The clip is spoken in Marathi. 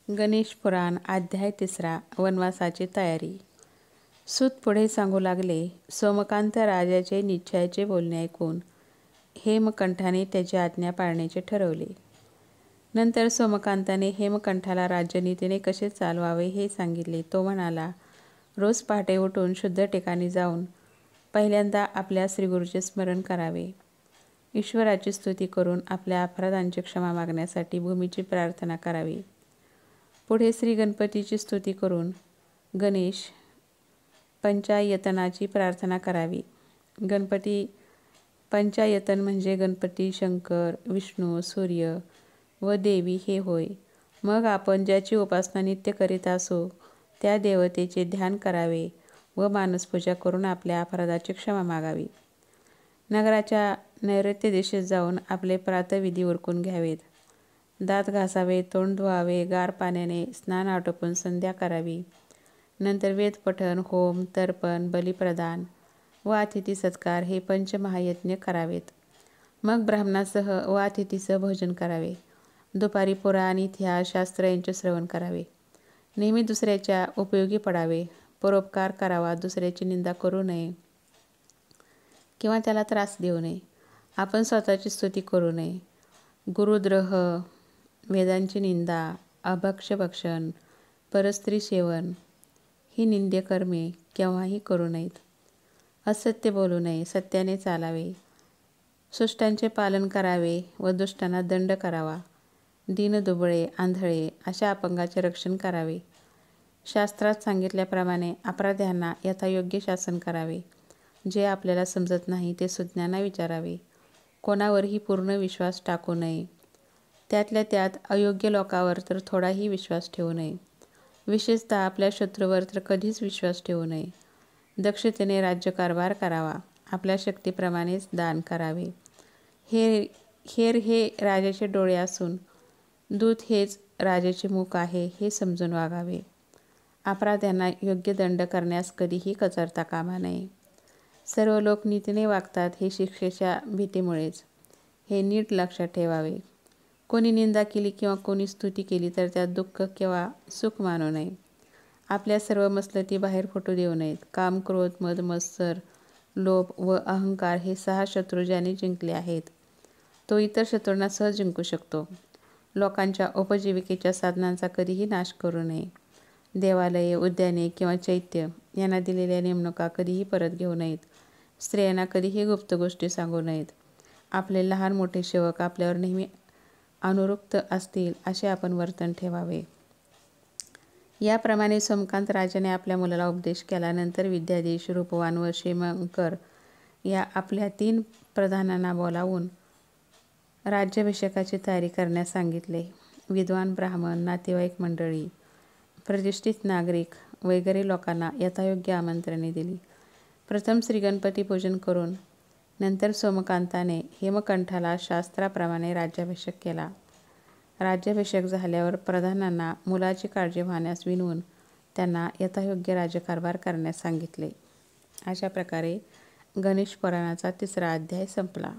गणेश पुराण अध्याय 3 वनवासाची तयारी. सूत पुढे सांगू लागले. सोमकांत राजाचे निश्चयाचे बोलणे ऐकून हेमकंठाने त्याची आज्ञा पाळण्याचे ठरवले. नंतर सोमकांताने हेमकंठाला राज्यनीतीने कसे चालवावे हे सांगितले. तो म्हणाला, रोज पहाटे उठून शुद्ध ठिकाणी जाऊन पहिल्यांदा आपल्या श्रीगुरूचे स्मरण करावे. ईश्वराची स्तुती करून आपल्या अपराधांची क्षमा मागण्यासाठी भूमीची प्रार्थना करावी. पुढे श्री गणपतीची स्तुती करून गणेश पंचायतनाची प्रार्थना करावी. गणपती पंचायतन म्हणजे गणपती, शंकर, विष्णू, सूर्य व देवी हे होय. मग आपण ज्याची उपासना नित्य करीत असो त्या देवतेचे ध्यान करावे व मानसपूजा करून आपल्या अपराधाची क्षमा मागावी. नगराच्या नैऋत्य दिशेत जाऊन आपले प्रातःविधी उरकून घ्यावेत. दात घासावे, तोंड धुवावे, गार पाण्याने स्नान आटोपून संध्या करावी. नंतर वेदपठण, होम, तर्पण, बलिप्रदान व अतिथी सत्कार हे पंचमहायज्ञ करावेत. मग ब्राह्मणासह व अतिथीसह भोजन करावे. दुपारी पुराण, इतिहास, शास्त्र यांचे श्रवण करावे. नेहमी दुसऱ्याच्या उपयोगी पडावे. परोपकार करावा. दुसऱ्याची निंदा करू नये किंवा त्याला त्रास देऊ नये. आपण स्वतःची स्तुती करू नये. गुरुद्रोह, वेदांची निंदा, अभक्ष्यभक्षण, परस्त्री सेवन ही निंद्य कर्मे केव्हाही करू नयेत. असत्य बोलू नये. सत्याने चालावे. सुष्टांचे पालन करावे व दुष्टांना दंड करावा. दीनदुबळे, आंधळे अशा अपंगाचे रक्षण करावे. शास्त्रात सांगितल्याप्रमाणे अपराध्यांना यथायोग्य शासन करावे. जे आपल्याला समजत नाही ते सुज्ञांना विचारावे. कोणावरही पूर्ण विश्वास टाकू नये. त्यातल्या त्यात अयोग्य लोकांवर तर थोडाही विश्वास ठेवू नये. विशेषतः आपल्या शत्रूवर तर कधीच विश्वास ठेवू नये. दक्षतेने राज्यकारभार करावा. आपल्या शक्तीप्रमाणेच दान करावे. हेर हे राजाचे डोळे असून दूत हेच राजाचे मुख आहे हे समजून वागावे. अपराध्यांना योग्य दंड करण्यास कधीही कचरता कामा नये. सर्व लोक नीतीने वागतात हे शिक्षेच्या भीतीमुळेच. हे नीट लक्षात ठेवावे. कोणी निंदा केली किंवा कोणी स्तुती केली तर त्यात दुःख किंवा सुख मानू नये. आपल्या सर्व मसलती बाहेर फुटू देऊ नयेत. काम, क्रोध, मद, मत्सर, लोभ व अहंकार हे 6 शत्रू ज्याने जिंकले आहेत तो इतर शत्रूंना सहज जिंकू शकतो. लोकांच्या उपजीविकेच्या साधनांचा कधीही नाश करू नये. देवालये, उद्याने किंवा चैत्य यांना दिलेल्या नेमणुका कधीही परत घेऊ नयेत. स्त्रियांना कधीही गुप्त गोष्टी सांगू नयेत. आपले लहान मोठे सेवक आपल्यावर नेहमी अनुरक्त असतील असे आपण वर्तन ठेवावे. याप्रमाणे सोमकांत राजाने आपल्या मुलाला उपदेश केला. नंतर विद्याधीश, रूपवान व क्षेमंकर या आपल्या 3 प्रधानांना बोलावून राज्याभिषेकाची तयारी करण्यास सांगितले. विद्वान ब्राह्मण, नातेवाईक मंडळी, प्रतिष्ठित नागरिक वगैरे लोकांना यथायोग्य आमंत्रणे दिली. प्रथम श्रीगणपती पूजन करून नंतर सोमकांताने हेमकंठाला शास्त्राप्रमाणे राज्याभिषेक केला. राज्याभिषेक झाल्यावर प्रधानांना मुलाची काळजी वाहण्यास विनवून त्यांना यथायोग्य राज्यकारभार करण्यास सांगितले. अशा प्रकारे गणेश पुराणाचा 3रा अध्याय संपला.